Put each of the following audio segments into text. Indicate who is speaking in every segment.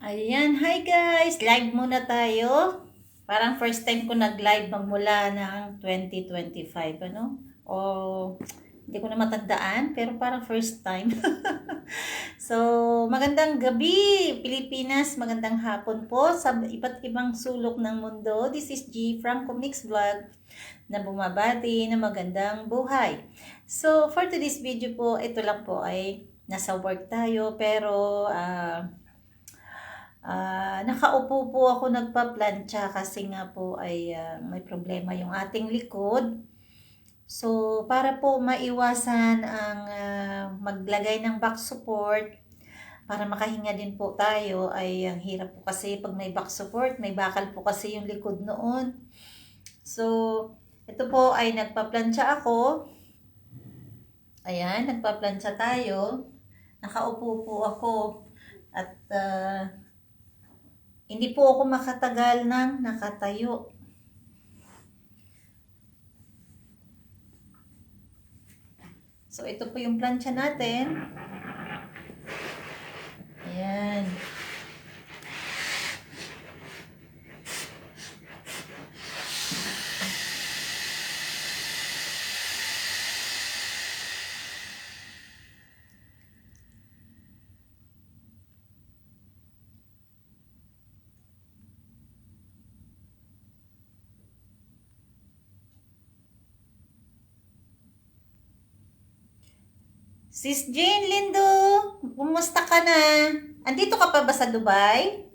Speaker 1: Ayan, hi guys! Live muna tayo. Parang first time ko nag-live magmula ng 2025, ano? O, hindi ko na matandaan, pero parang first time. So, magandang gabi, Pilipinas. Magandang hapon po sa iba't ibang sulok ng mundo. This is G. Franco Mix Vlog na bumabati na magandang buhay. So, for today's video po, ito lang po ay nasa work tayo, pero nakaupo po ako nagpa-plancha kasi nga po ay may problema yung ating likod. So, para po maiwasan ang maglagay ng back support, para makahinga din po tayo, ay ang hirap po kasi pag may back support, may bakal po kasi yung likod noon. So, ito po ay nagpa-plancha ako. Ayan, nagpa-plancha tayo. Nakaupo po ako at hindi po ako makatagal ng nakatayo. So, ito po yung plancha natin. Ayan. Sis Jane Lindo, kumusta ka na? Andito ka pa ba sa Dubai?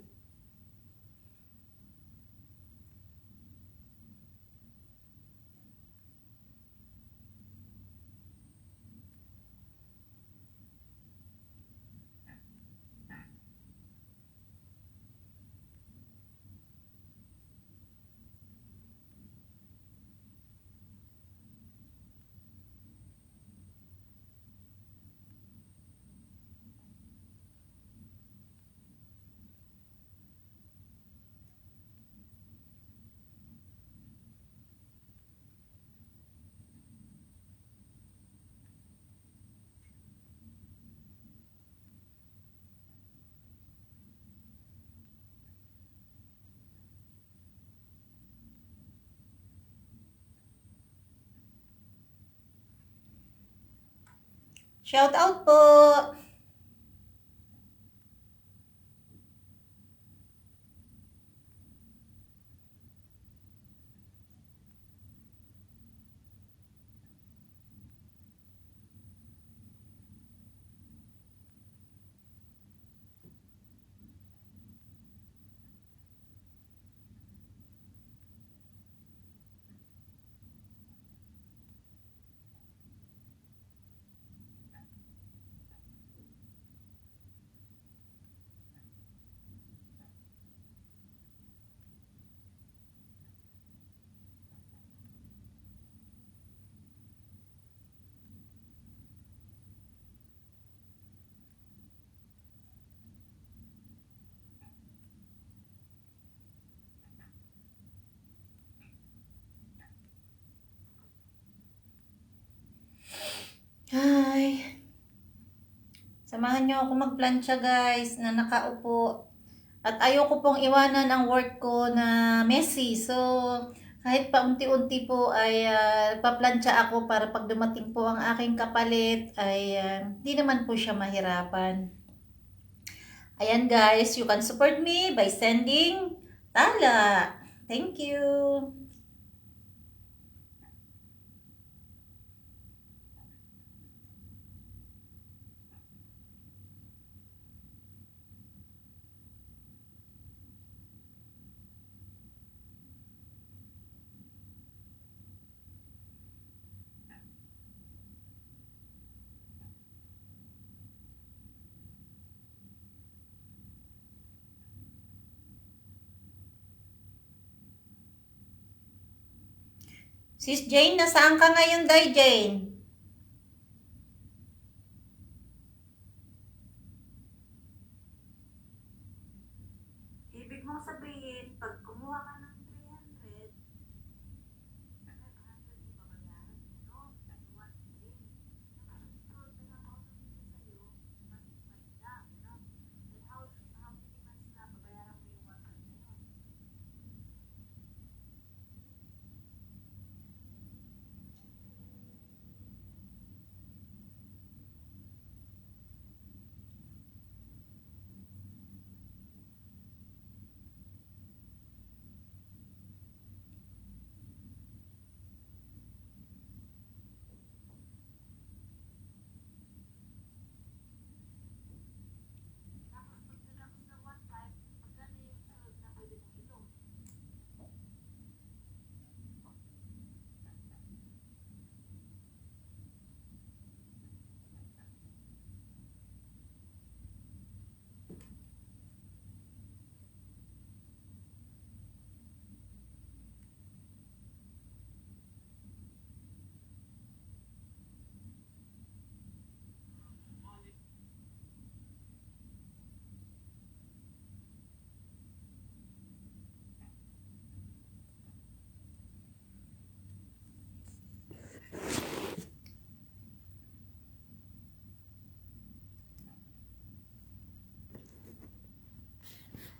Speaker 1: Shout out po! Hi! Samahan niyo ako magplancha guys na nakaupo. At ayoko pong iwanan ang work ko na messy. So, kahit pa unti-unti po ay paplantsa ako para pag dumating po ang aking kapalit ay di naman po siya mahirapan. Ayan guys, you can support me by sending tala. Thank you. Sis Jane, nasaan ka ngayon, Day Jane? Ibig mong sabihin, pag kumuha ka ng 300, 500 di ba ba yan? No, 1 nakasunod na lang ako ng sa'yo, 1.5 lang, no? Then how many months na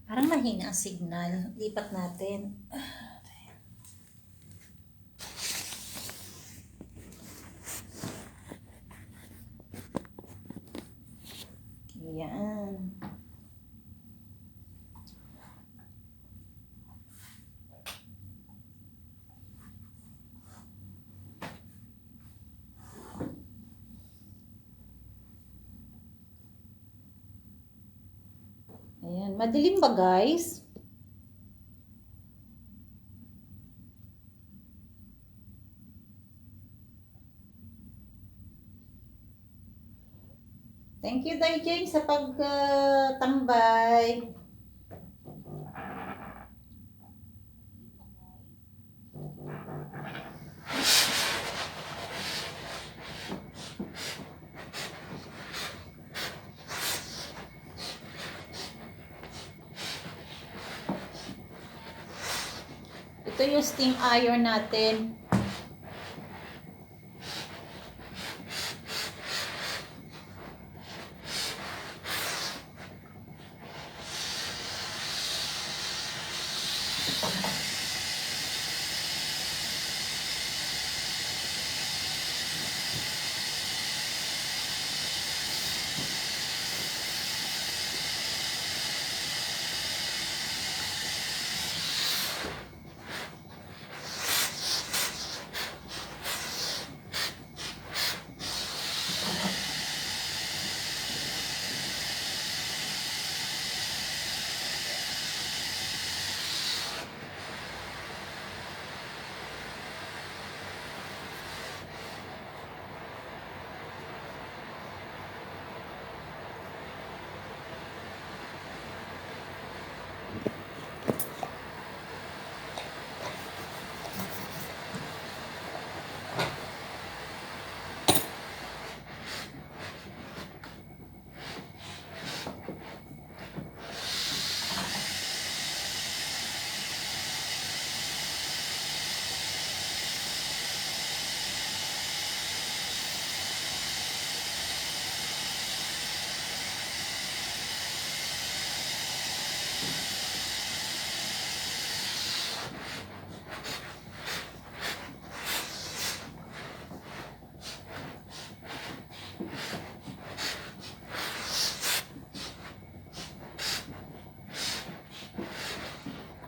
Speaker 1: Parang mahina ang signal. Lipat natin. Yan. Ayan. Madilim ba, guys? Thank you, Day James, sa pagtambay. Ito yung steam iron natin.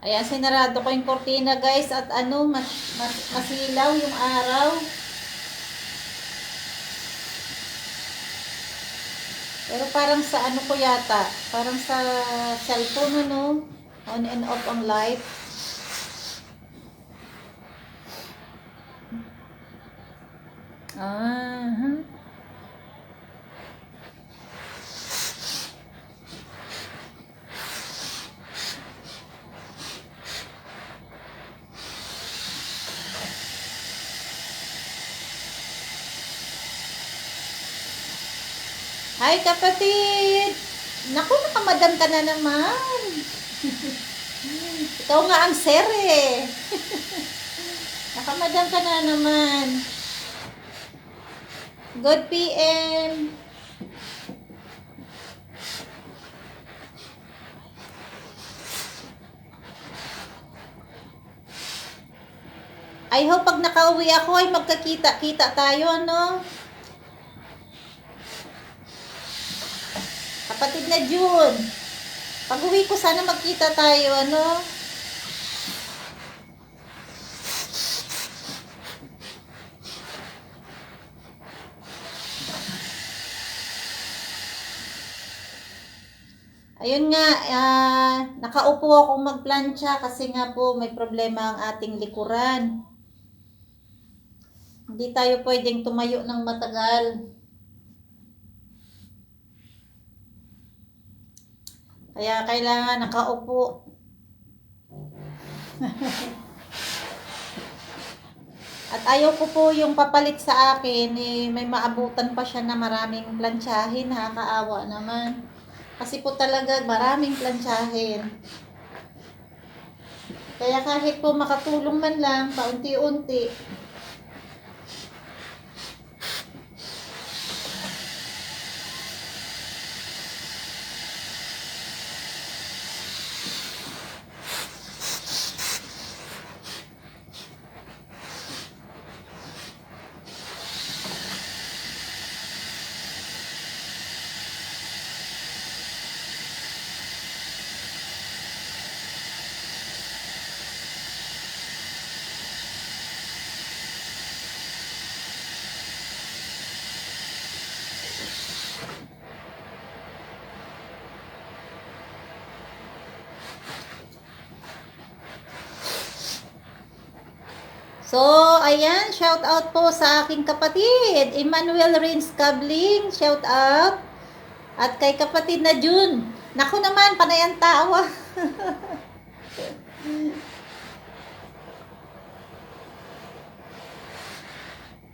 Speaker 1: Ayan, sinarado ko yung kortina, guys, at masilaw yung araw. Pero parang sa ano ko yata, parang sa cellphone, ano, on and off ang light. Hi, kapatid! Naku, nakamadam ka na naman. Ikaw nga ang sir eh. Nakamadam ka na naman. Good PM. I hope pag nakauwi ako ay magkakita-kita tayo, ano? Kapatid na June, pag uwi ko sana magkita tayo, ano? Ayun nga, nakaupo akong magplancha kasi nga po may problema ang ating likuran. Hindi tayo pwedeng tumayo ng matagal. Kaya kailangan nakaupo. At ayaw ko po yung papalit sa akin, eh, may maabutan pa siya na maraming plantsahin, nakakaawa naman. Kasi po talaga maraming plantsahin. Kaya kahit po makatulong man lang, paunti-unti. So, ayan, shout out po sa aking kapatid, Emmanuel Rins Cabling, shout out. At kay kapatid na June. Naku naman, panay ang tawa.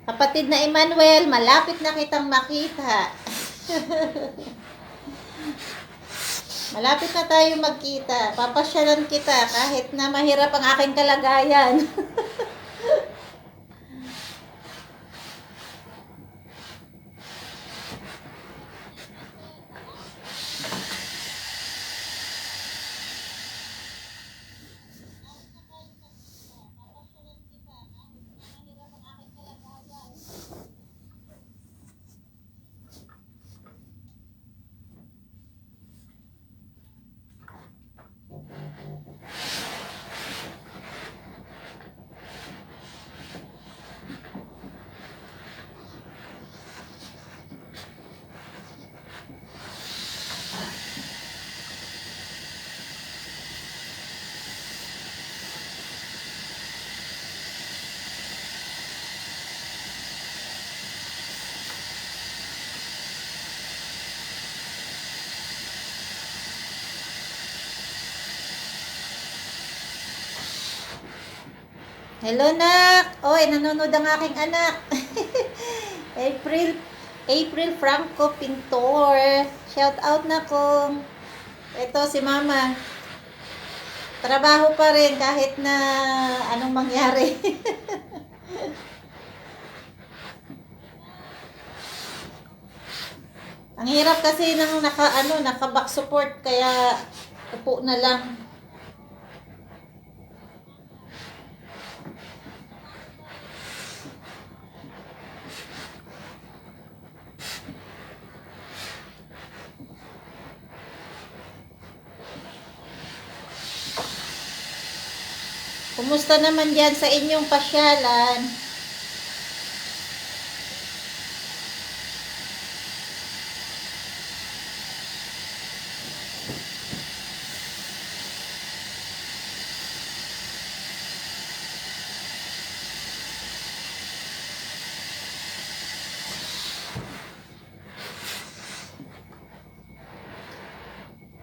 Speaker 1: Kapatid na Emmanuel, malapit na kitang makita. Malapit na tayo magkita. Papasyalan kita kahit na mahirap ang aking kalagayan. Hello, nak! Oy, nanonood ang aking anak. April Franco Pintor. Shout out na kong. Ito si mama. Trabaho pa rin kahit na anong mangyari. Ang hirap kasi ng naka back support kaya upo na lang. Kumusta naman diyan sa inyong pasyalan?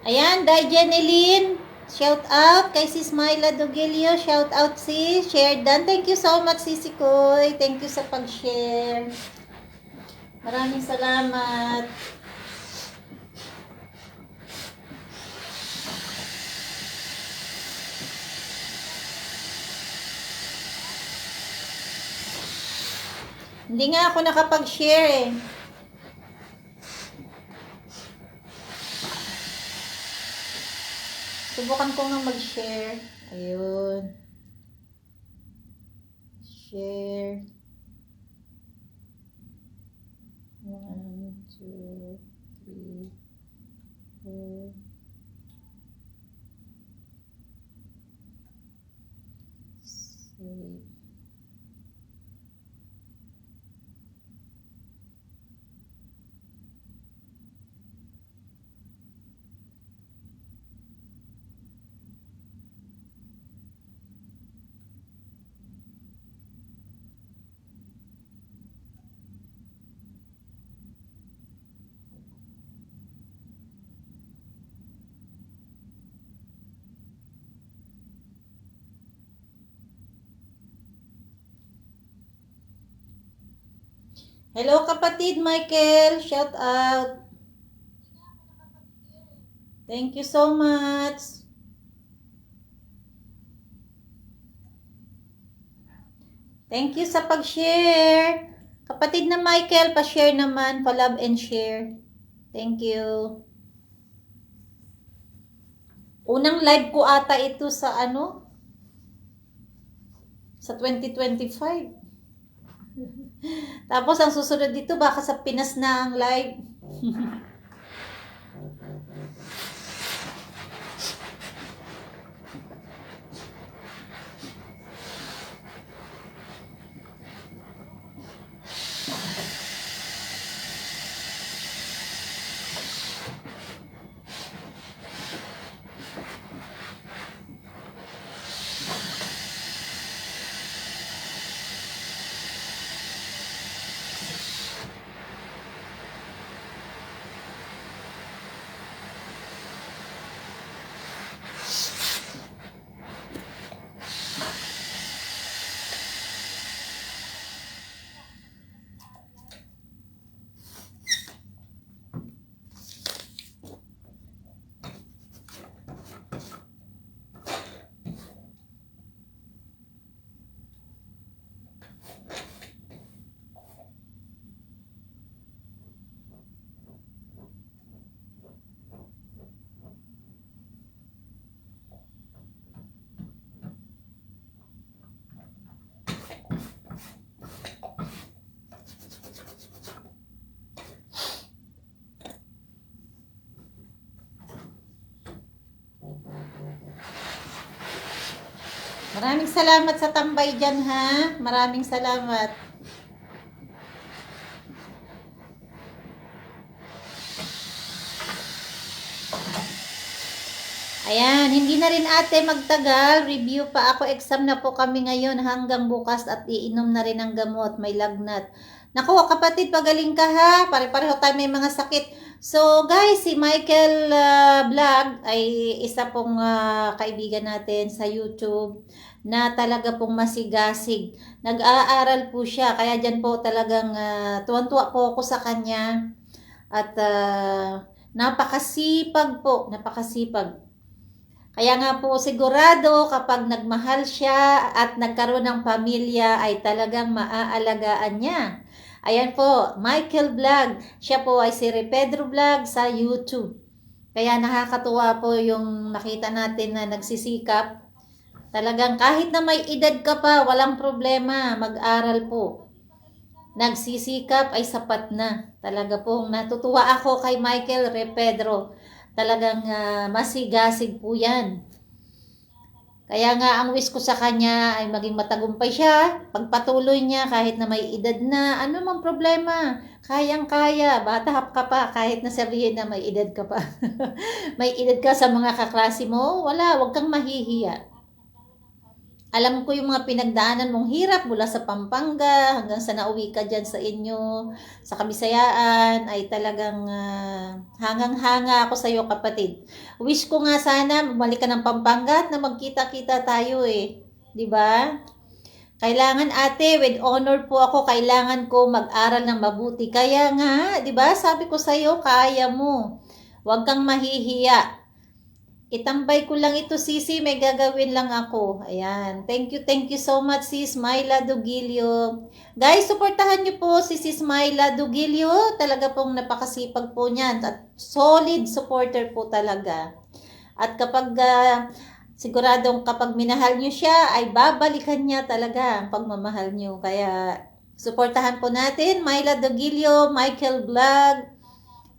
Speaker 1: Ayan, Day Jeneline. Shout out kay Sis Myla Dogelio. Shout out sis. Share done. Thank you so much, Sisi Koy. Thank you sa pag-share. Maraming salamat. Hindi nga ako nakapag-share eh. Subukan ko nga mag-share. Ayun. Share. 1, 2, 3, 4. Save. Hello kapatid Michael, shout out. Thank you so much. Thank you sa pag-share. Kapatid na Michael, pa-share naman, pa-love and share. Thank you. Unang live ko ata ito sa sa 2025. Tapos ang susunod dito baka sa Pinas na ang live. Maraming salamat sa tambay dyan, ha? Maraming salamat. Ayan, hindi na rin ate magtagal. Review pa ako. Exam na po kami ngayon hanggang bukas at iinom na rin ng gamot. May lagnat. Naku, kapatid, pagaling ka ha. Pare-pareho tayo may mga sakit. So guys, si Michael Vlog ay isa pong kaibigan natin sa YouTube na talaga pong masigasig. Nag-aaral po siya. Kaya dyan po talagang tuwan-tuwa po ako sa kanya. At napakasipag po. Napakasipag. Kaya nga po sigurado kapag nagmahal siya at nagkaroon ng pamilya ay talagang maaalagaan niya. Ayan po, Michael Vlog. Siya po ay si Pedro Vlog sa YouTube. Kaya nakakatuwa po yung nakita natin na nagsisikap. Talagang kahit na may edad ka pa, walang problema, mag-aral po. Nagsisikap ay sapat na. Talaga po, natutuwa ako kay Michael Pedro. Talagang masigasig po yan. Kaya nga ang wish ko sa kanya ay maging matagumpay siya. Pagpatuloy niya kahit na may edad na, ano mang problema, kayang-kaya, bata ka pa kahit na sabihin na may edad ka pa. May edad ka sa mga kaklase mo, wala, wag kang mahihiya. Alam ko yung mga pinagdaanan mong hirap mula sa Pampanga hanggang sa nauwi ka dyan sa inyo, sa Kabisayaan, ay talagang hangang-hanga ako sa iyo kapatid. Wish ko nga sana bumalik ka ng Pampanga at na magkita-kita tayo eh. 'Di ba? Kailangan ate, with honor po ako, kailangan ko mag-aral ng mabuti. Kaya nga, 'di ba? Sabi ko sa iyo, kaya mo. Huwag kang mahihiya. Itambay ko lang ito, Sisi. May gagawin lang ako. Ayan. Thank you so much, Sis Myla Dugilio. Guys, supportahan niyo po si Sis Myla Dugilio. Talaga pong napakasipag po niyan. At solid supporter po talaga. At kapag, siguradong kapag minahal niyo siya, ay babalikan niya talaga ang pagmamahal niyo. Kaya, supportahan po natin. Myla Dugilio, Michael Vlog,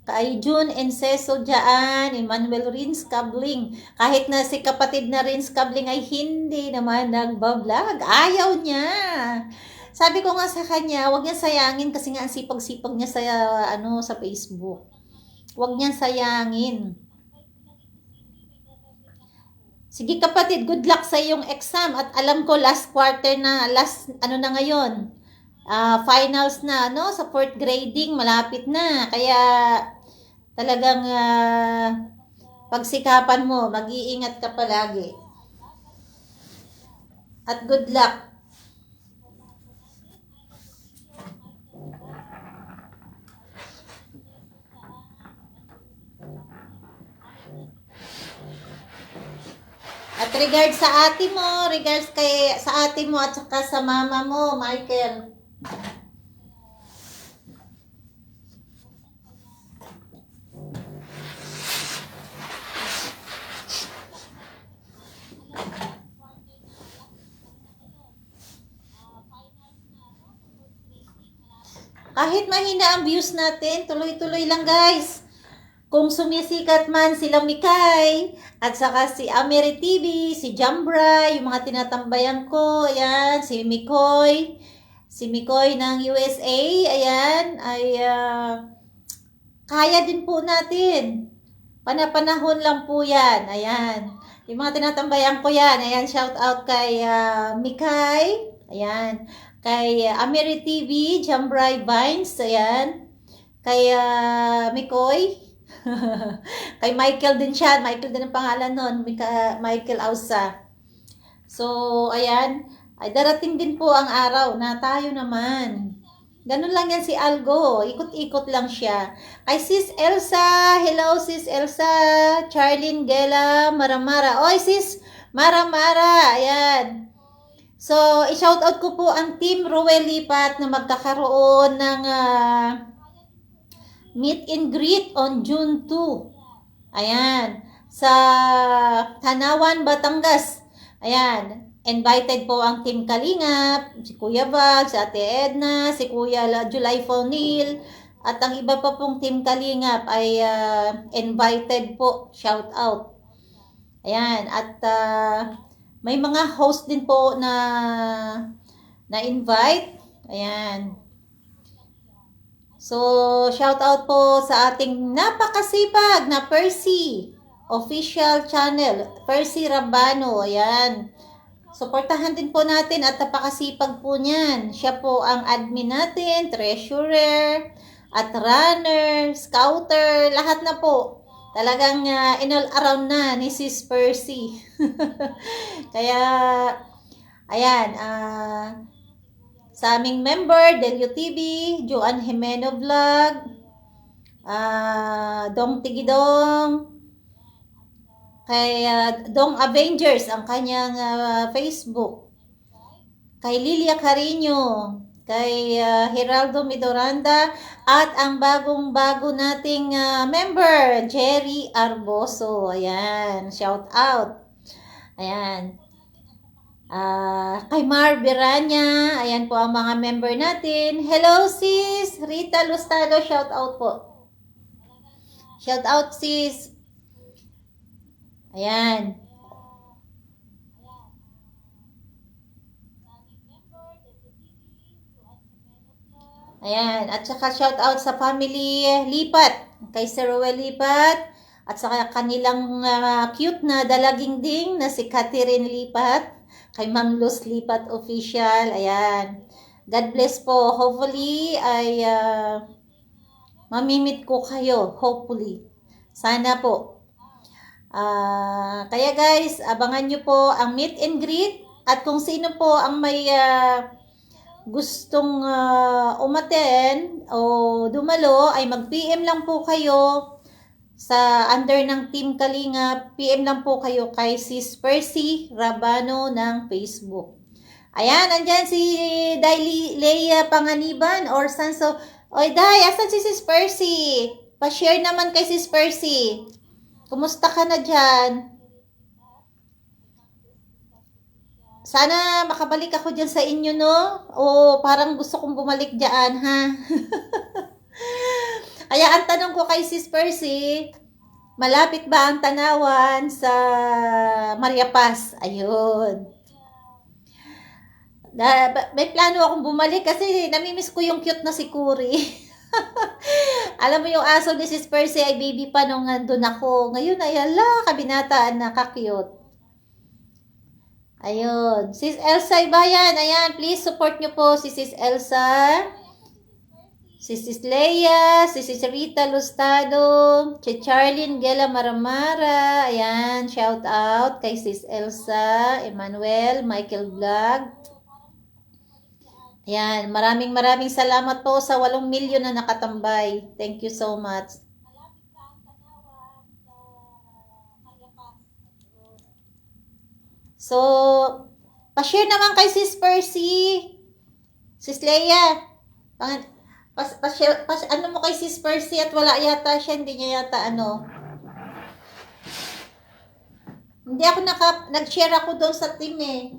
Speaker 1: kay June Enceso dyan, Emmanuel Rins Cabling. Kahit na si kapatid na Rins Cabling ay hindi naman nagbablog. Ayaw niya. Sabi ko nga sa kanya, huwag niya sayangin kasi nga ang sipag-sipag niya sa, sa Facebook. Huwag niya sayangin. Sige kapatid, good luck sa iyong exam. At alam ko last quarter na, na ngayon. Finals na, sa 4th grading, malapit na. Kaya, talagang pagsikapan mo, mag-iingat ka palagi. At good luck. At regards sa ate mo, sa ate mo at saka sa mama mo, Michael. Kahit mahina ang views natin, tuloy-tuloy lang guys. Kung sumisikat man sila Mikay, at saka si Ameri TV, si Jambra, yung mga tinatambayan ko, ayan, si Mikoy ng USA, ayan, ay kaya din po natin. Panapanahon lang po yan, ayan. Yung mga tinatambayan ko yan, ayan, shout out kay Mikay, ayan, kay Ameri TV, Jambray Vines, ayan, kay Mikoy, kay Michael din siya, Michael din ang pangalan nun, Michael Ausa. So, ayan, ay darating din po ang araw na tayo naman. Ganun lang yan si Algo, ikot-ikot lang siya. Ay Sis Elsa, hello Sis Elsa, Charlene Gela, Maramara. Oy Sis Maramara, ayan. So, i-shoutout ko po ang Team Ruel Lipat na magkakaroon ng meet and greet on June 2. Ayan. Sa Tanawan, Batangas. Ayan. Invited po ang Team Kalingap, si Kuya Val, si Ate Edna, si Kuya July Fonil, at ang iba pa pong Team Kalingap ay invited po. Shout out. Ayan. At May mga host din po na invite. Ayan. So, shout out po sa ating napakasipag na Percy official channel, Percy Rabano. Ayan. Suportahan din po natin at napakasipag po niyan. Siya po ang admin natin, treasurer, at runner, scouter, lahat na po. Talagang in all around na ni Sis Percy. Kaya, ayan, sa aming member, Delio TV, Joan Jimeno Vlog, Dong Tigidong, kay Dong Avengers, ang kanyang Facebook, kay Lilia Carino, kay Geraldo Midoranda, at ang bagong-bago nating member, Jerry Arboso. Ayan, shout out. Ayan. Kay Mar Biranya, ayan po ang mga member natin. Hello sis, Rita Lustado, shout out po. Shout out sis. Ayan. Ayan, at saka shout out sa family Lipat, kay Sir Ruel Lipat, at saka kanilang cute na dalaging ding na si Catherine Lipat, kay Ma'am Luz Lipat Official. Ayan. God bless po. Hopefully ay mamimit ko kayo. Hopefully. Sana po. Kaya guys, abangan nyo po ang meet and greet, at kung sino po ang may gustong umaten o dumalo, ay mag-PM lang po kayo sa under ng Team Kalinga. PM lang po kayo kay Sis Percy Rabano ng Facebook. Ayan, andyan si Daily Leia Panganiban or Sanso. Oy, Day, asan si Sis Percy? Pa-share naman kay Sis Percy. Kumusta ka na dyan? Sana makabalik ako dyan sa inyo, no? O parang gusto kong bumalik dyan, ha? Kaya ang tanong ko kay Sis Percy, malapit ba ang Tanawan sa Maria Paz? Ayun. May plano akong bumalik kasi namimiss ko yung cute na si Kuri. Alam mo yung aso ni Sis Percy ay baby pa nung nandun ako. Ngayon ay kabinataan na ka-cute. Ayun. Sis Elsa Ibayan, ayan, please support nyo po si Sis Elsa, si Sis Leia, si Sis Rita Lustado, si Charlene Gela Maramara, ayan, shout out kay Sis Elsa, Emmanuel, Michael Vlog. Ayan, maraming salamat po sa 8 milyon na nakatambay. Thank you so much. So, pa-share naman kay Sis Percy. Sis Leia, ano mo kay Sis Percy at wala yata siya, hindi niya yata Hindi ako nag-share ako doon sa team eh.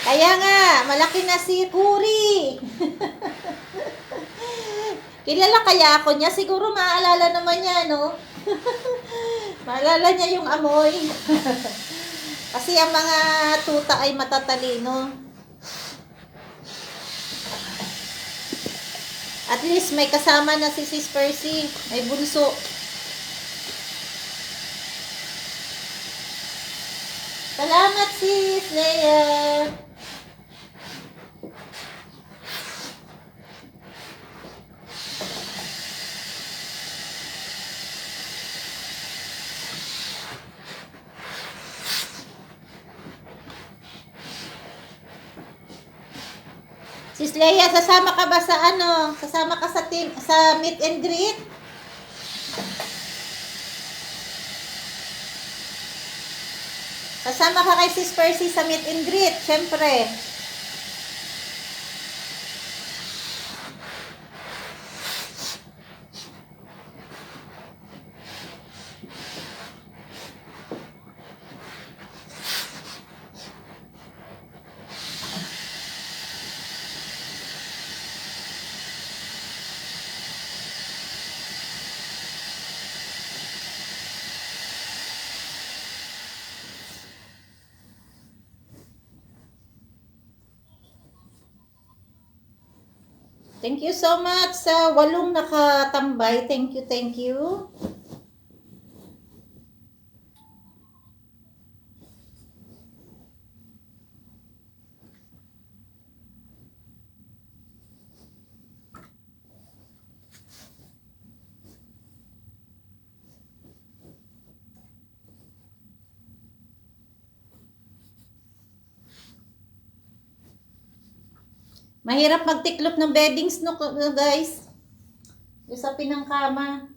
Speaker 1: Kaya nga, malaki na si Kuri. Kilala kaya ako niya? Siguro maaalala naman niya, no? Maalala niya yung amoy. Kasi ang mga tuta ay matatalino. At least may kasama na si Sis Percy. May bunso. Salamat sis Leia. Sis Leia, sasama ka ba sa Sasama ka sa team, sa meet and greet? Sasama ka kay Sis Percy sa meet and greet, syempre. Thank you so much sa 8 nakatambay. Thank you, thank you. Mahirap magtiklop ng beddings no guys. Usapin ng kama.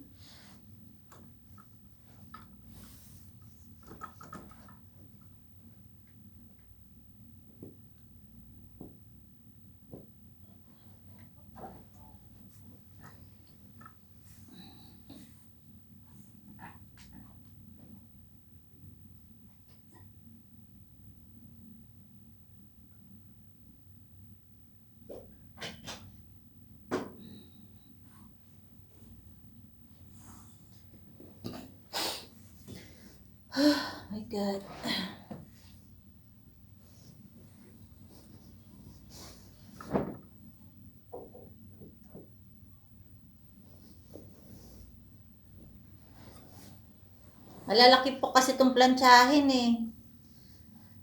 Speaker 1: My God. Malalaki po kasi itong plantsahin eh.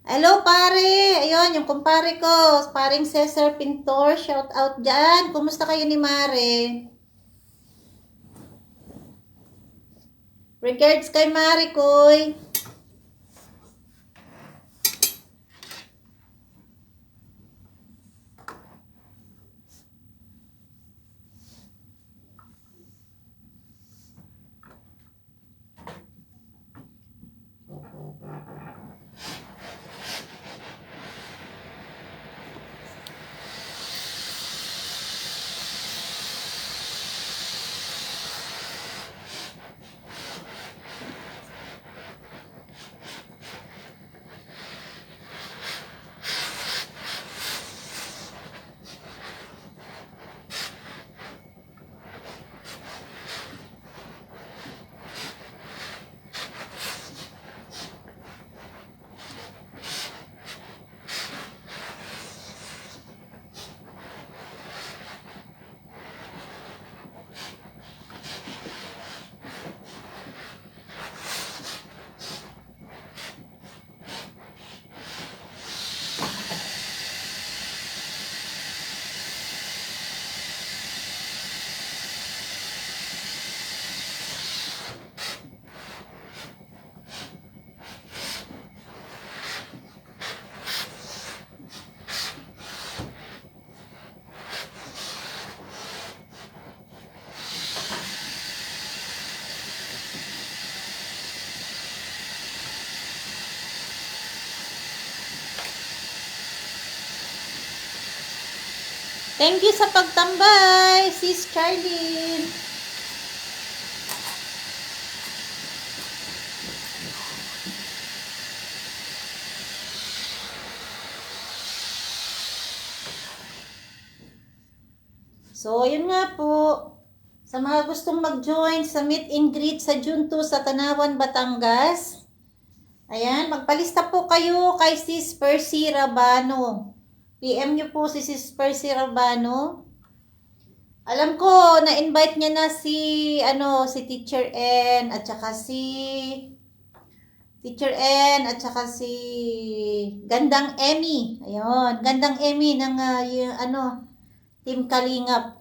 Speaker 1: Hello pare! Ayun, yung kumpare ko. Paring Cesar Pintor. Shout out dyan. Kumusta kayo ni Mare? Regards kay Mare Koy. Thank you sa pagtambay, Sis Charlene. So, yun nga po. Sa mga gustong mag-join sa meet and greet sa June 2 sa Tanawan, Batangas. Ayan, magpalista po kayo kay Sis Percy Rabano. PM nyo po si Sis Percy Rabano. Alam ko, na-invite niya na si Teacher N at saka si Gandang Emmy. Ayun, Gandang Emmy ng Team Kalingap.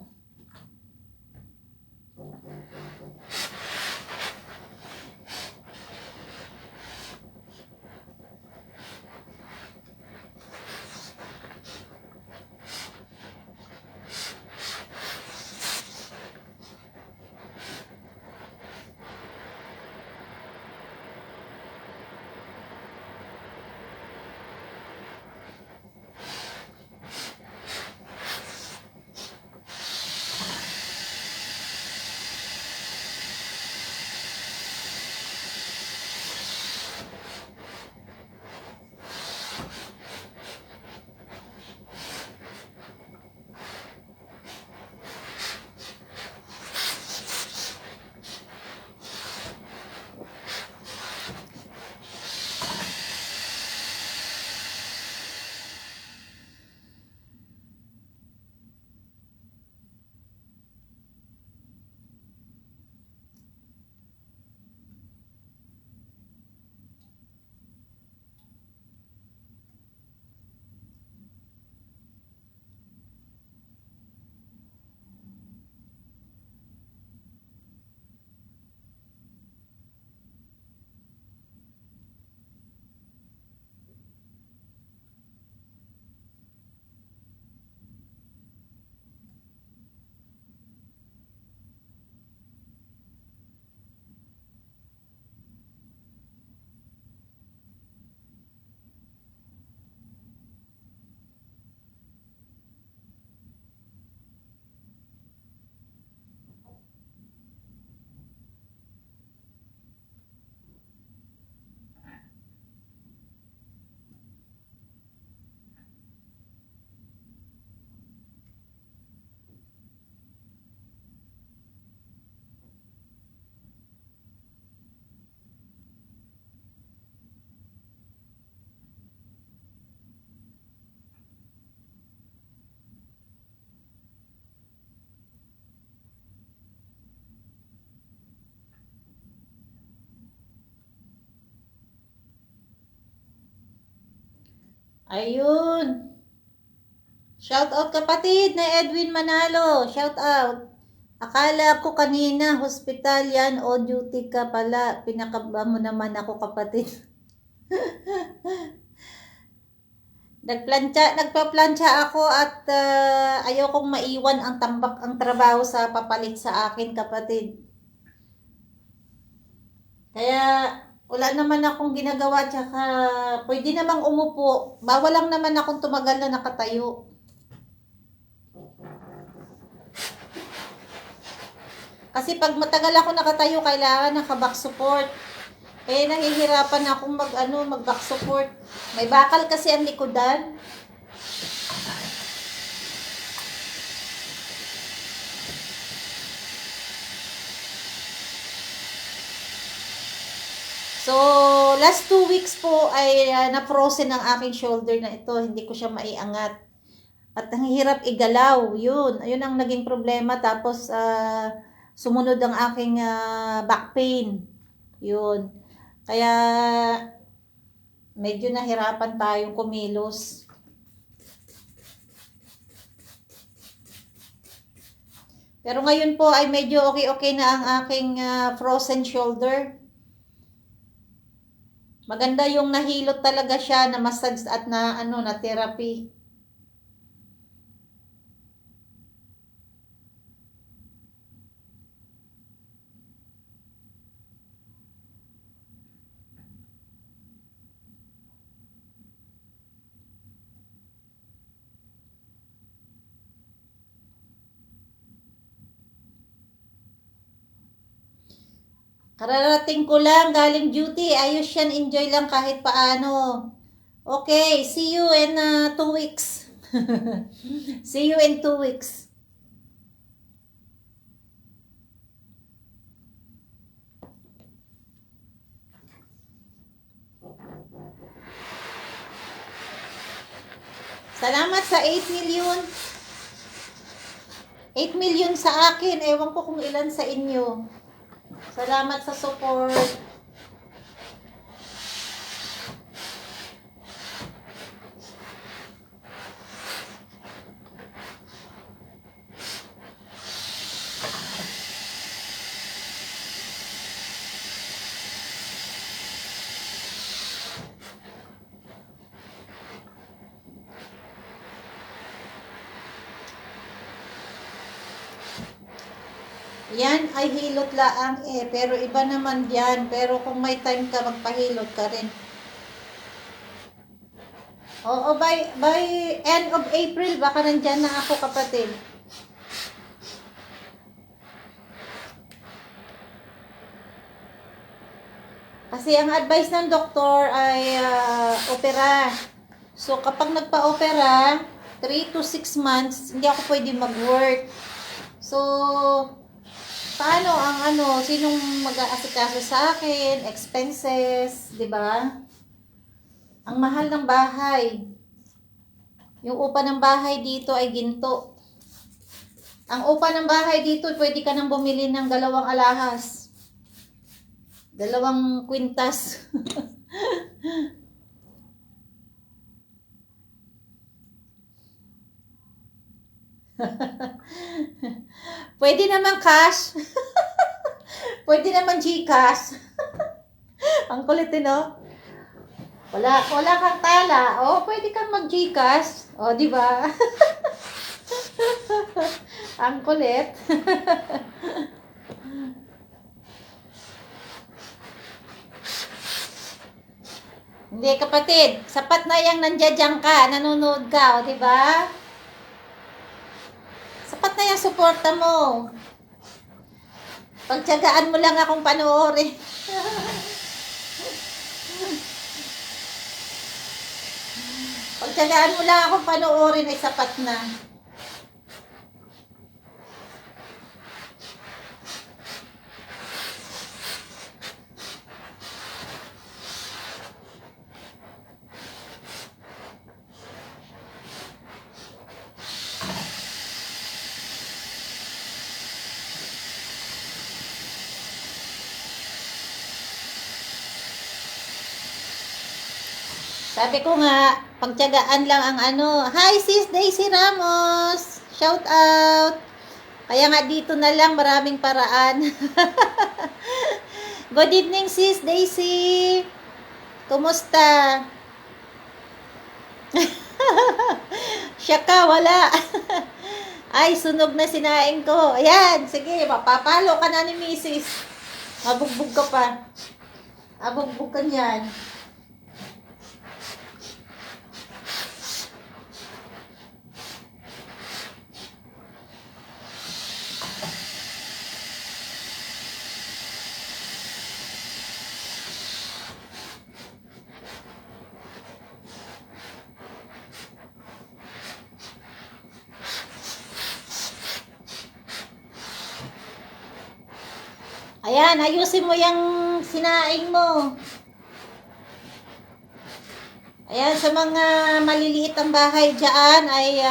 Speaker 1: Ayun. Shout out kapatid na Edwin Manalo. Shout out. Akala ko kanina hospital yan o duty ka pala. Pinakaba mo naman ako kapatid. Nagpa-plancha ako at ayokong maiwan ang tambak ang trabaho sa papalit sa akin kapatid. Kaya wala naman akong ginagawa tsaka pwede namang umupo. Bawal lang naman akong tumagal na nakatayo. Kasi pag matagal ako nakatayo, kailangan naka-back support. Eh, nahihirapan akong mag-back support. May bakal kasi ang likodan. So, last 2 weeks po ay na-frozen ang aking shoulder na ito. Hindi ko siya maiangat. At ang hirap igalaw. Yun ang naging problema. Tapos, sumunod ang aking back pain. Yun. Kaya, medyo nahirapan tayong kumilos. Pero ngayon po ay medyo okay na ang aking frozen shoulder. Maganda yung nahilot talaga siya na massage at na therapy. Kararating ko lang, galing duty. Ayos yan, enjoy lang kahit paano. Okay, see you in 2 weeks. See you in 2 weeks. Salamat sa 8 million. 8 million sa akin. Ewan ko kung ilan sa inyo. Salamat sa support. Yan ay hilot laang pero iba naman yan. Pero kung may time ka, magpahilot ka rin. Oo, by end of April, baka nandyan na ako kapatid. Kasi ang advice ng doktor ay opera. So kapag nagpa-opera, 3 to 6 months, hindi ako pwede mag-work. So, paano ang sinong mag-aasikaso sa akin, expenses, 'di ba? Ang mahal ng bahay. Yung upa ng bahay dito ay ginto. Ang upa ng bahay dito, pwede ka nang bumili ng 2 alahas. 2 kwintas. Pwede naman cash. Pwede naman GCash. Ang kulit no? Wala kang tala. Pwede kang mag-GCash. Di ba? Ang kulit. Hindi kapatid, sapat na yang nandiyan ka, nanonood ka, di ba? Sapat na yung suporta mo. Pagtiyagaan mo lang akong panoorin. Pagtiyagaan mo lang akong panoorin ay sapat na. Sabi ko nga, Pagtiyagaan lang ang ano. Hi, Sis Daisy Ramos! Shout out! Kaya nga dito na lang, maraming paraan. Good evening, Sis Daisy! Kumusta? Siya ka, wala. Ay, sunog na sinaing ko. Ayan, sige, mapapalo ka na ni Mrs. Mabugbog ka pa. Mabugbog ka niyan. Ayan, ayusin mo yung sinaing mo. Ayan, sa mga maliliit ang bahay dyan ay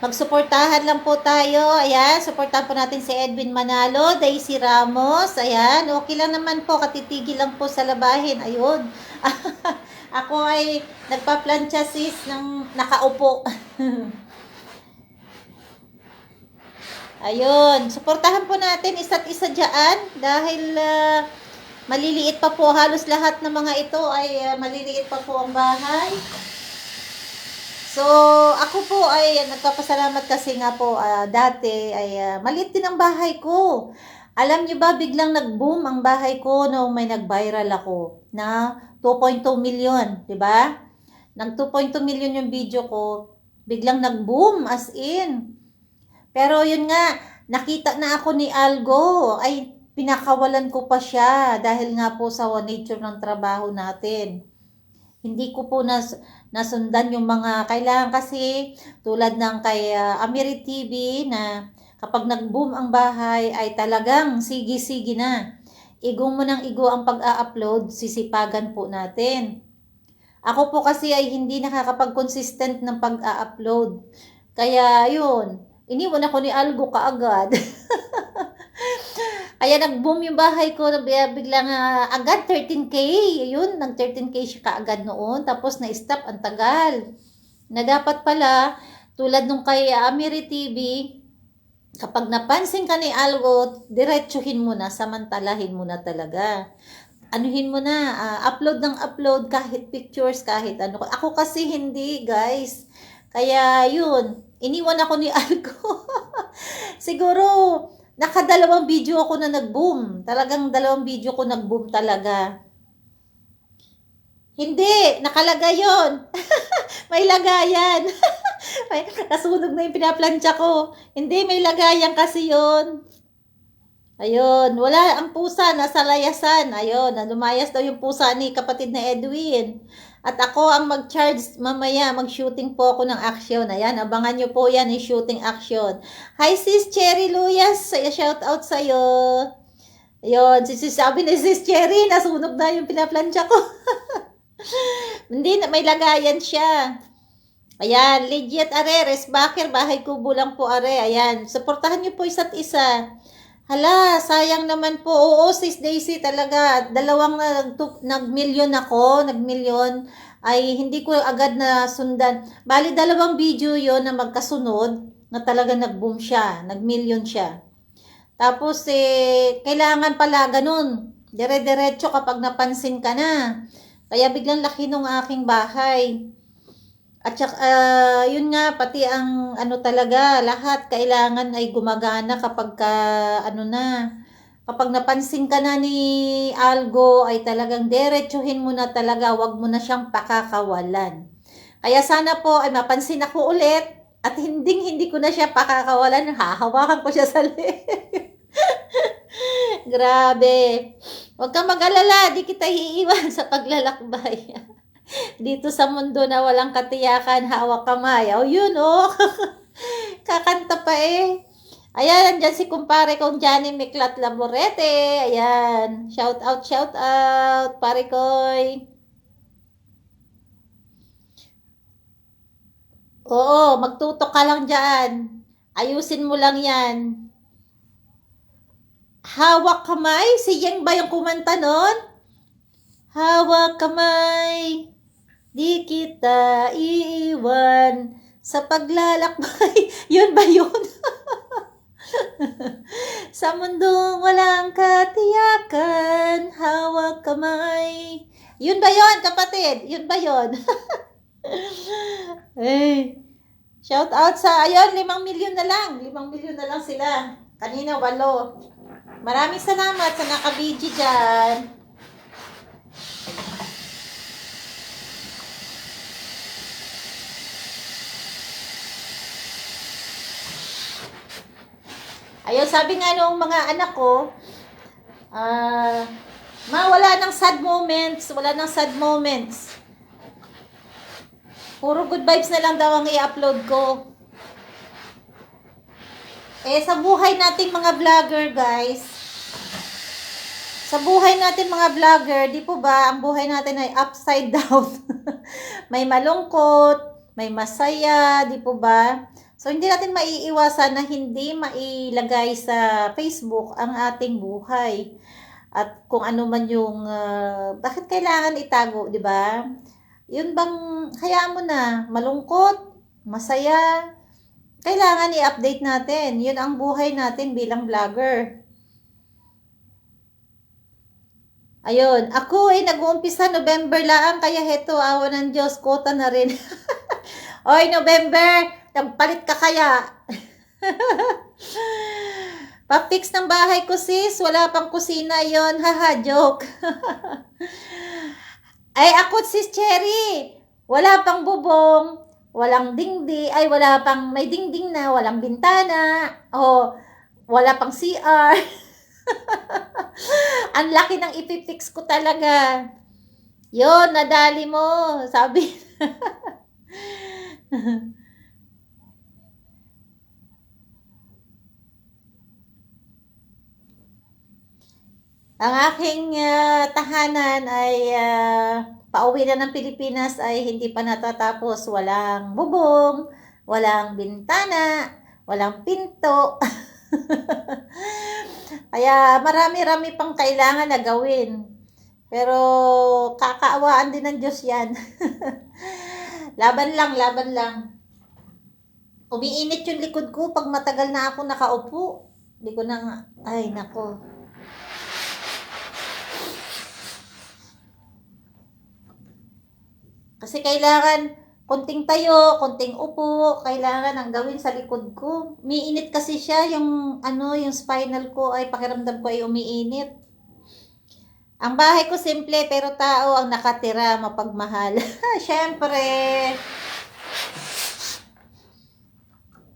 Speaker 1: magsuportahan lang po tayo. Ayan, suportahan po natin si Edwin Manalo, Daisy Ramos. Ayan, okay lang naman po, katitigil lang po sa labahin. Ayun. Ako ay nagpa-plancha sis ng nakaupo. Ayun, suportahan po natin isa't isa dyan dahil maliliit pa po halos lahat ng mga ito ay maliliit pa po ang bahay. So, ako po ay nagpapasalamat kasi nga po dati ay maliit din ang bahay ko. Alam niyo ba, biglang nag-boom ang bahay ko nung may nag-viral ako na 2.2 million, di ba? Nang 2.2 million yung video ko, biglang nag-boom as in. Pero yun nga, nakita na ako ni Algo, ay pinakawalan ko pa siya dahil nga po sa nature ng trabaho natin. Hindi ko po nasundan yung mga kailangan kasi tulad ng kay Amiri TV na kapag nag-boom ang bahay ay talagang sige-sige na. Igo mo ng igo ang pag-a-upload, sisipagan po natin. Ako po kasi ay hindi nakakapag-consistent ng pag-a-upload. Kaya yun, iniwan ako ni Algo kaagad. Kaya nag-boom yung bahay ko, biglang agad 13K. Yun, nag 13K siya kaagad noon. Tapos na-stop, ang tagal. Na dapat pala, tulad nung kay Amiri TV, kapag napansin ka ni Algo, diretsuhin mo na, samantalahin mo na talaga. Anuhin mo na, upload ng upload, kahit pictures, kahit ano. Ako kasi hindi, guys. Kaya yun, iniwan ako ni Algo. Siguro, nakadalawang video ako na nag-boom. Talagang dalawang video ko nag-boom talaga. Hindi, nakalagay yun. May lagayan. Nasunog na yung pinaplansya ko. Hindi, may lagayan kasi yun. Ayun, wala ang pusa, nasa layasan. Ayun, lumayas daw yung pusa ni kapatid na Edwin. At ako ang mag-charge mamaya, mag-shooting po ako ng action. Ayan, abangan nyo po yan, yung shooting action. Hi sis Cherry Luyas, shout out sa'yo. Ayun, sabi ni sis Cherry, nasunog na yung pinaplansya ko. Hindi, may lagayan siya. Ayan, legit are, resbacker, bahay kubo lang po are. Ayan, supportahan nyo po isa't isa. Hala, sayang naman po. Oo, sis Daisy talaga. Dalawang nag-million ako, nag-million. Ay hindi ko agad na sundan. Bali, dalawang video yon na magkasunod na talaga nag-boom siya. Nag-million siya. Tapos, kailangan pala ganun. Dire-diretso kapag napansin ka na. Kaya biglang laki nung aking bahay. At yun nga, pati ang ano talaga, lahat kailangan ay gumagana kapag kapag napansin ka na ni Algo ay talagang diretsuhin mo na talaga, wag mo na siyang pakakawalan. Kaya sana po ay mapansin ako ulit at hindi ko na siya pakakawalan, hahawakan ko siya sa leeg. Grabe. Huwag kang mag-alala, di kita iiwan sa paglalakbay. Dito sa mundo na walang katiyakan, hawak kamay. O yun, oh. Kakanta pa eh. Ayan, andyan si kumpare kong Johnny Miklat Laborete. Ayan. Shout out, pare koy. Oo, magtutok ka lang dyan. Ayusin mo lang yan. Hawak kamay? Si Yang ba yung kumanta nun? Hawak kamay. Di kita iiwan sa paglalakbay. Yun ba yun? Sa mundong walang katiyakan, hawak kamay. Yun ba yun, kapatid? Yun ba yun? Eh, shout out sa, ayun, 5 milyon na lang. 5 milyon na lang sila. Kanina, 8. Maraming salamat sa nakabidyo dyan. Ayun, sabi nga nung mga anak ko, wala nang sad moments, wala nang sad moments. Puro good vibes na lang daw ang i-upload ko. Sa buhay nating mga vlogger, guys, sa buhay natin mga vlogger, di po ba, ang buhay natin ay upside down. May malungkot, may masaya, di po ba? So, hindi natin maiiwasan na hindi mailagay sa Facebook ang ating buhay. At kung ano man yung, bakit kailangan itago, di ba? Yun bang, hayaan mo na, malungkot, masaya, kailangan i-update natin. Yun ang buhay natin bilang vlogger. Ayun, ako ay nag-uumpisa November lang, kaya heto, awa ng Diyos, kota na rin. Oy, November, nagpalit ka kaya? Pa-fix ng bahay ko, sis, wala pang kusina yon, haha, joke. Ay, ako, sis Cherry, wala pang bubong, walang dingding, ay, wala pang, may dingding na, walang bintana, wala pang CR. Ang laki ng ipipix ko talaga. Yon, nadali mo, sabi. Ang aking tahanan ay pauwi na ng Pilipinas ay hindi pa natatapos. Walang bubong, walang bintana, walang pinto. Kaya marami-rami pang kailangan na gawin. Pero kakaawaan din ng Diyos yan. Laban lang, laban lang. Umiinit yung likod ko pag matagal na ako nakaupo. Hindi ko na, ay nako. Kasi kailangan konting tayo, konting upo, kailangan ang gawin sa likod ko. Umiinit kasi siya, yung yung spinal ko ay pakiramdam ko ay umiinit. Ang bahay ko simple pero tao ang nakatira, mapagmahal. Syempre.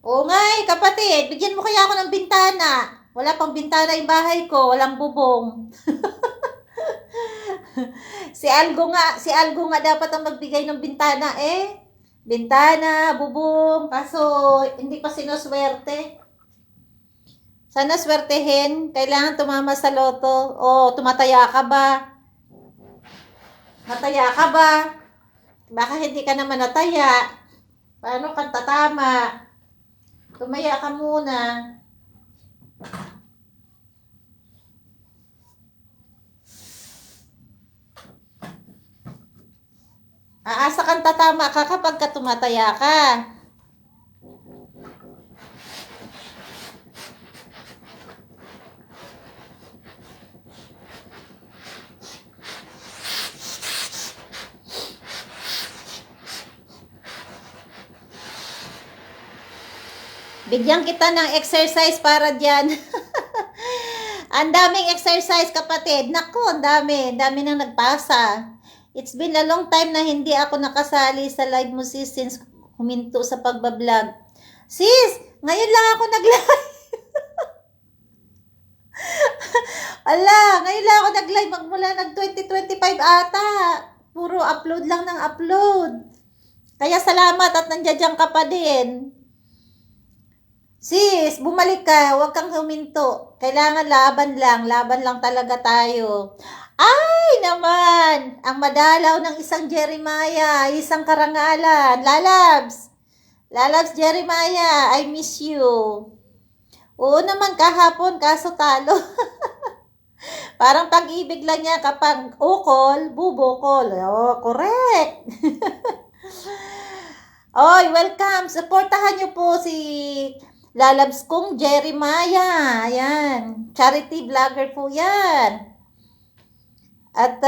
Speaker 1: Oo nga kapatid, bigyan mo kaya ako ng bintana. Wala pang bintana yung bahay ko, walang bubong. Si Algo nga dapat ang magbigay ng bintana Bintana, bubong, kaso hindi pa sinuswerte. Sana swertehin, kailangan tumama sa loto. Tumataya ka ba? Nataya ka ba? Baka hindi ka naman nataya. Paano kang tatama? Tumaya ka muna. Aasa kang tatama ka kapag ka tumataya ka. Bigyan kita ng exercise para dyan. Ang daming exercise, kapatid. Naku, ang dami. Dami nang nagpasa. It's been a long time na hindi ako nakasali sa live mo, sis, since huminto sa pagbablog. Sis, ngayon lang ako nag-live. Ngayon lang ako nag-live. Magmula nag-2025 ata. Puro upload lang ng upload. Kaya salamat at nandiyan ka pa din. Sis, bumalik ka. Huwag kang huminto. Kailangan laban lang talaga tayo. Ay naman, ang madalaw ng isang Jeremiah, isang karangalan. Lalabs Jeremiah, I miss you. Oo naman kahapon, kaso talo. Parang pag-ibig lang niya kapag ukol, bubukol. Oh, correct. Oy, welcome. Supportahan niyo po si Lalabs kong Jeremiah. Ayan. Charity vlogger po yan. At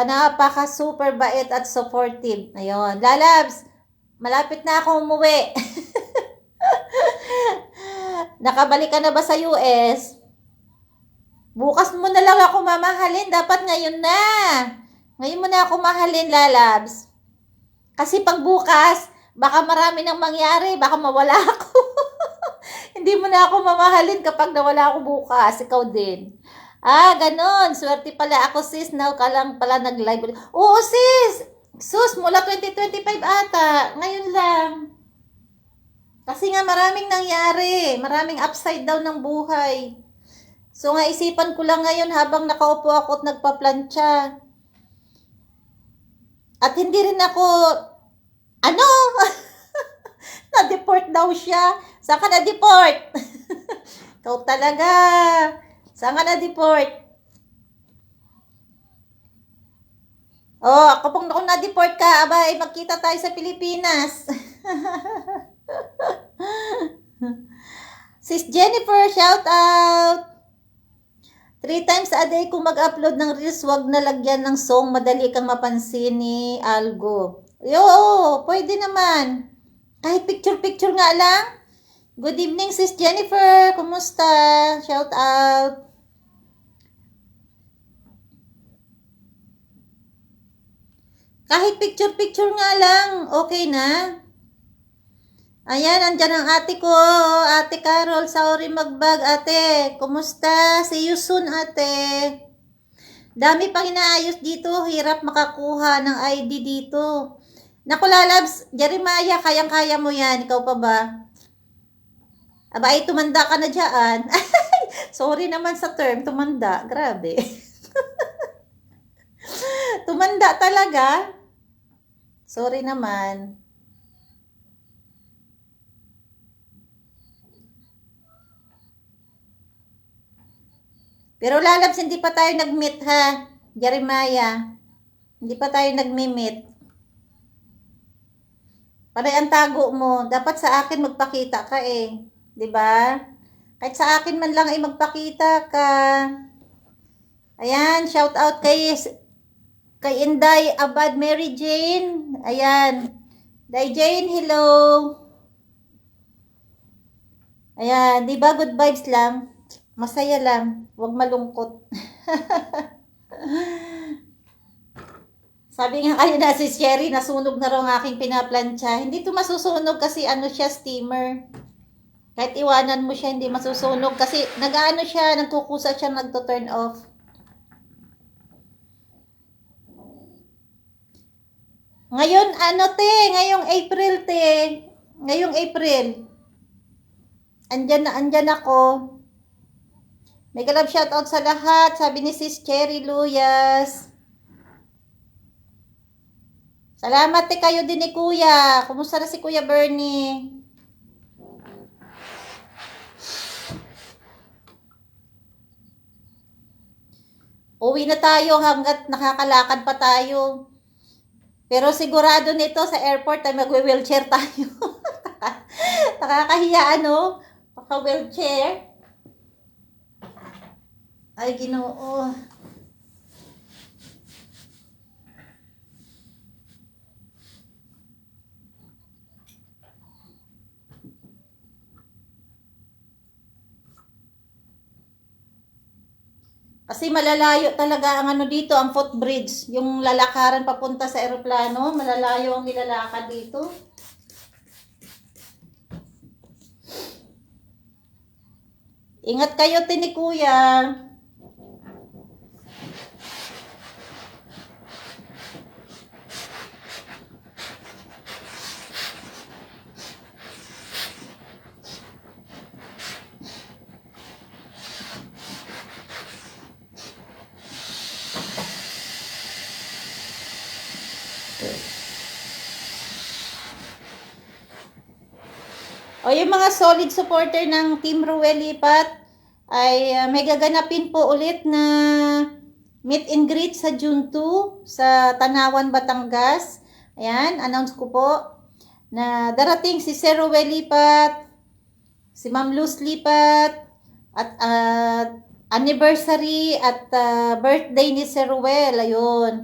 Speaker 1: napaka super bait at supportive. Ayun. Lalabs, malapit na ako umuwi. Nakabalik ka na ba sa US? Bukas mo na lang ako mamahalin. Dapat ngayon na. Ngayon mo na ako mahalin, Lalabs. Kasi pag bukas, baka marami nang mangyari. Baka mawala ako. Hindi mo na ako mamahalin kapag nawala ako bukas. Ikaw din. Ganon. Swerte pala ako, sis. Now ka lang pala nag-live. Oo, sis. Sus, mula 2025 ata. Ngayon lang. Kasi nga maraming nangyari. Maraming upside down ng buhay. So nga isipan ko lang ngayon habang nakaupo ako at nagpa-plancha. At hindi rin ako, na-deport daw siya. Saan ka na-deport? Ikaw talaga. Saan ka na-deport? Ako pong ako na-deport ka, abay, magkita tayo sa Pilipinas. Sis Jennifer, shout out. 3 times a day kung mag-upload ng reels, wag na lagyan ng song, madali kang mapansin ni Algo. Pwede naman. Kahit picture-picture nga lang. Good evening, Sis Jennifer. Kumusta? Shout out. Kahit picture-picture nga lang, okay na. Ayan, andyan ang ate ko, Ate Carol, sorry magbag, ate. Kumusta? See you soon, ate. Dami pang inaayos dito, hirap makakuha ng ID dito. Naku, Lalabs, Jeremiah, kayang-kaya mo yan, ikaw pa ba? Ay, tumanda ka na dyan. Sorry naman sa term, tumanda, grabe. Tumanda talaga. Sorry naman. Pero Lalabs, hindi pa tayo nag-meet ha, Jeremiah. Hindi pa tayo nag-meet. Panay ang tago mo. Dapat sa akin magpakita ka eh. 'Di ba? Kahit sa akin man lang ay magpakita ka. Ayan, shout out kay Inday Abad Mary Jane. Ayan. Day Jane, hello. Ayan, 'di ba good vibes lang? Masaya lang, huwag malungkot. Sabi nga kayo na si Sherry, nasunog na raw ang aking pinaplantsa. Hindi to masusunog kasi siya, steamer. Kahit iwanan mo siya, hindi masusunog kasi siya, nagkukusa siya, nagto-turn off. Ngayon, ngayong April, Ngayong April. Andyan ako. May galab shoutout sa lahat. Sabi ni Sis Cherry Luyas. Salamat kayo din ni Kuya. Kumusta na si Kuya Bernie? Uwi na tayo hanggat nakakalakad pa tayo. Pero sigurado nito sa airport ay magwe-wheelchair tayo. Nakakahiya Paka-wheelchair. Ay, Ginoo. Kasi malalayo talaga ang dito, ang footbridge. Yung lalakaran papunta sa eroplano, malalayo ang nilalakad dito. Ingat kayo, ni Kuya. O yung mga solid supporter ng Team Ruel Lipat, ay may gaganapin po ulit na meet and greet sa June 2 sa Tanawan, Batangas. Ayan, announce ko po na darating si Sir Ruel Lipat, si Ma'am Luz Lipat, at anniversary at birthday ni Sir Ruel. Ayun.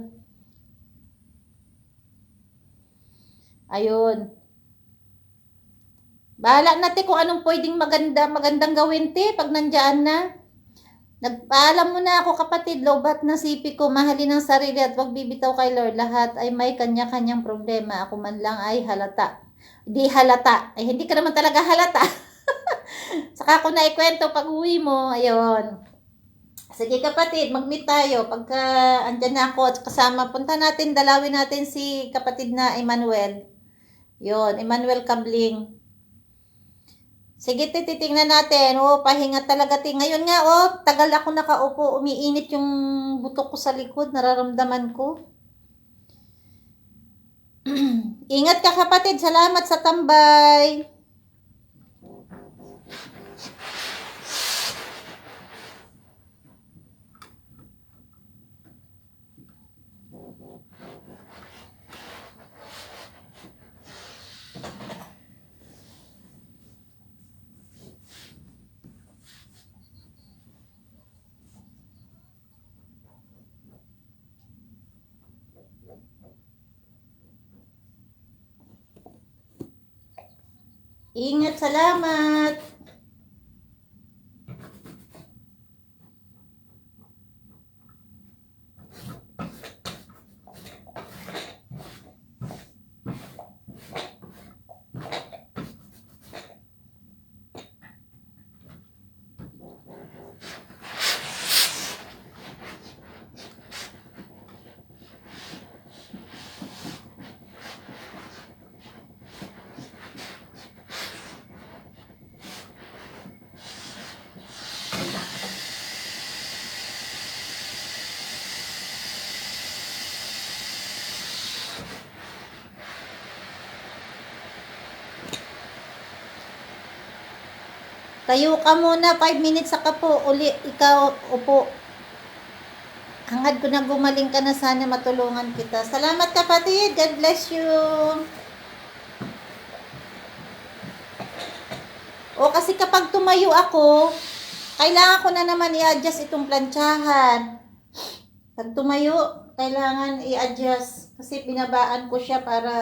Speaker 1: Ayun. Bahala natin kung anong pwedeng magandang gawin, te, pag nandiyan na. Nagpaalam mo na ako, kapatid, lobat na sipi ko, mahalin ang sarili at wag bibitaw kay Lord. Lahat ay may kanya-kanyang problema. Ako man lang ay halata. Di halata. Ay, hindi ka naman talaga halata. Saka ako na ikwento pag uwi mo. Ayun. Sige kapatid, mag-meet tayo. Pagka andyan na ako at kasama, punta natin, dalawin natin si kapatid na Emmanuel. Yun, Emmanuel Kabling. Sige, titingnan natin. Oh, pahinga talaga. Ngayon nga, tagal ako nakaupo. Umiinit yung butok ko sa likod. Nararamdaman ko. Ingat ka kapatid. Salamat sa tambay. Ingat, salamat. Tayo ka muna, 5 minutes saka po, uli, ikaw, upo. Hangad ko na gumaling ka na, sana matulungan kita. Salamat kapatid, God bless you. O kasi kapag tumayo ako, kailangan ko na naman i-adjust itong plantsahan. Pag tumayo, kailangan i-adjust. Kasi binabaan ko siya para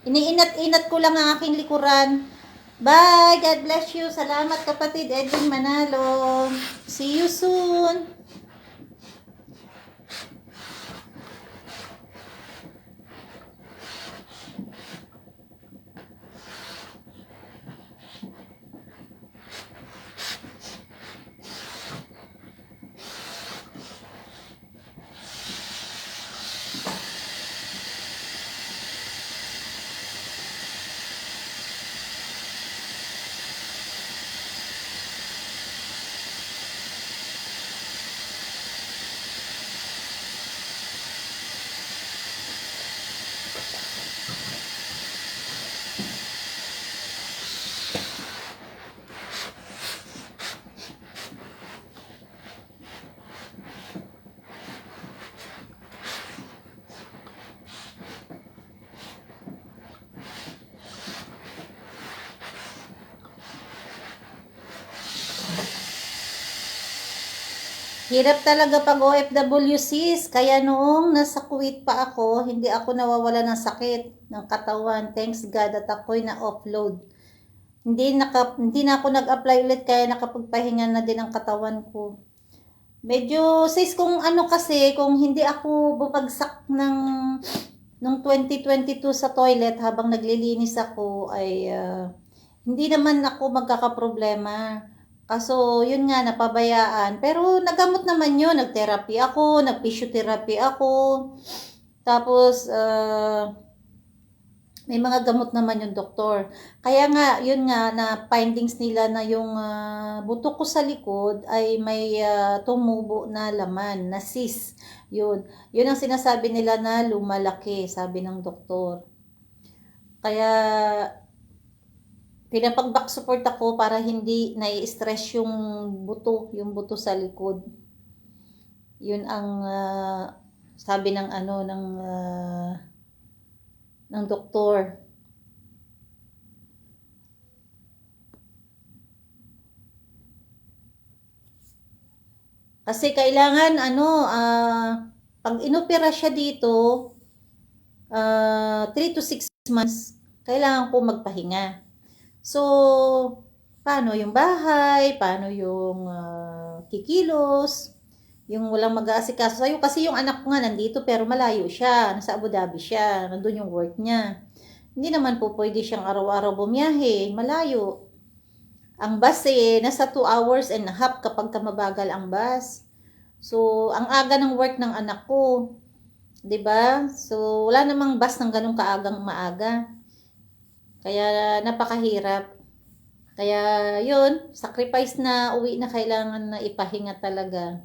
Speaker 1: iniinat-inat ko lang ang aking likuran. Bye! God bless you. Salamat kapatid Edwin Manalo. See you soon. Hirap talaga pag OFW sis, kaya noong nasa Kuwait pa ako, hindi ako nawawala ng sakit ng katawan. Thanks God at ako'y na-offload. Hindi na ako nag-apply ulit kaya nakapagpahinga na din ang katawan ko. Medyo sis kung ano kasi, kung hindi ako bumagsak nung 2022 sa toilet habang naglilinis ako ay hindi naman ako magkakaproblema. Kaso, yun nga, napabayaan. Pero, nagamot naman yun. Nag-therapy ako, nag-physiotherapy ako. Tapos, may mga gamot naman yung doktor. Kaya nga, yun nga, na findings nila na yung buto ko sa likod ay may tumubo na laman, na cyst. Yun. Yun ang sinasabi nila na lumalaki, sabi ng doktor. Kaya, pinapag-back support ako para hindi nai-stress yung buto sa likod. Yun ang sabi ng ng doktor. Kasi kailangan pag inopera siya dito, 3 to 6 months, kailangan ko magpahinga. So, paano yung bahay, paano yung kikilos, yung walang mag-aasikaso sa'yo. Kasi yung anak ko nga nandito pero malayo siya, nasa Abu Dhabi siya, nandun yung work niya. Hindi naman po pwede siyang araw-araw bumiyahe, malayo. Ang bus nasa 2 hours and a half kapag mabagal ang bus. So, ang aga ng work ng anak ko, 'di ba? So, wala namang bus ng ganung kaagang maaga. Kaya napakahirap. Kaya 'yun, sacrifice na uwi na kailangan na ipahinga talaga.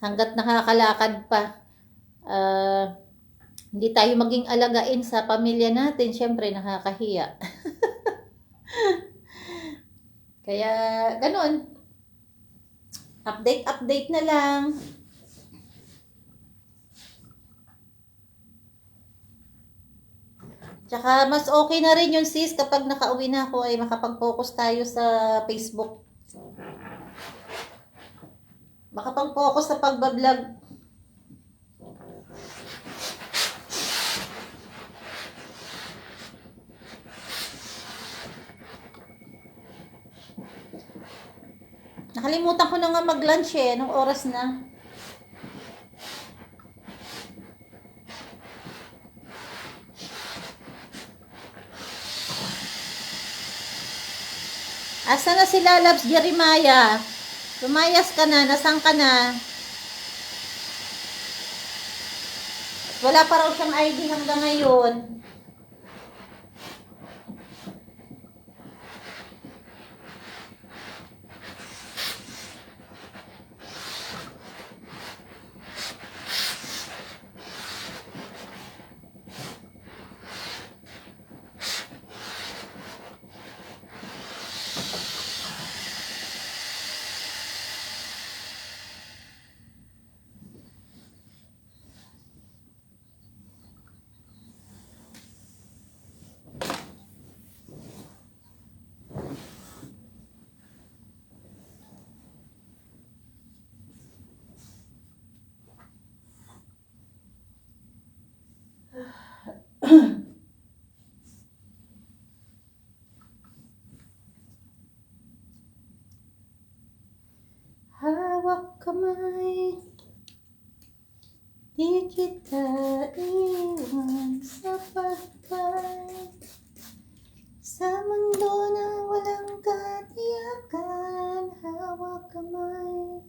Speaker 1: Hangga't nakakalakad pa. Hindi tayo maging alagain sa pamilya natin, syempre nakakahiya. Kaya ganun, update na lang. Tsaka mas okay na rin yun sis kapag nakauwi na ako ay makapag-focus tayo sa Facebook. Makapag-focus sa pagbablog. Nakalimutan ko na nga mag-lunch anong oras na? Asa na sila, Labs Jeremiah? Lumayas ka na, nasaan ka na? Wala pa raw siyang ID hanggang ngayon. Hawak kamay, di kita iwan sa pagkay. Sa mundo na walang katiyakan, hawak kamay.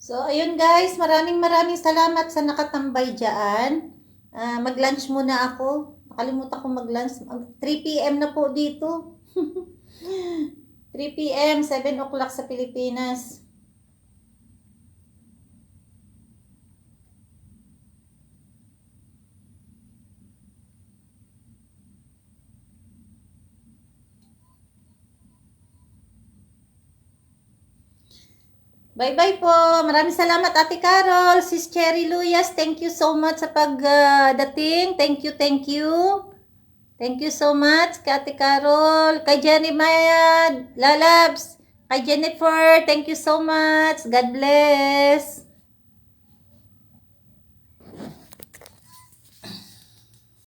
Speaker 1: So, ayun guys, maraming salamat sa nakatambay dyan. Mag-lunch muna ako. Nakalimutan ko mag-lunch. 3 p.m. na po dito. 3 p.m., 7 o'clock sa Pilipinas. Bye-bye po. Maraming salamat, Ate Carol. Sis Cherry Luyas, thank you so much sa pagdating. Thank you, thank you. Thank you so much kay Ate Carol. Kay Jeremiah Lalabs. Kay Jennifer, thank you so much. God bless.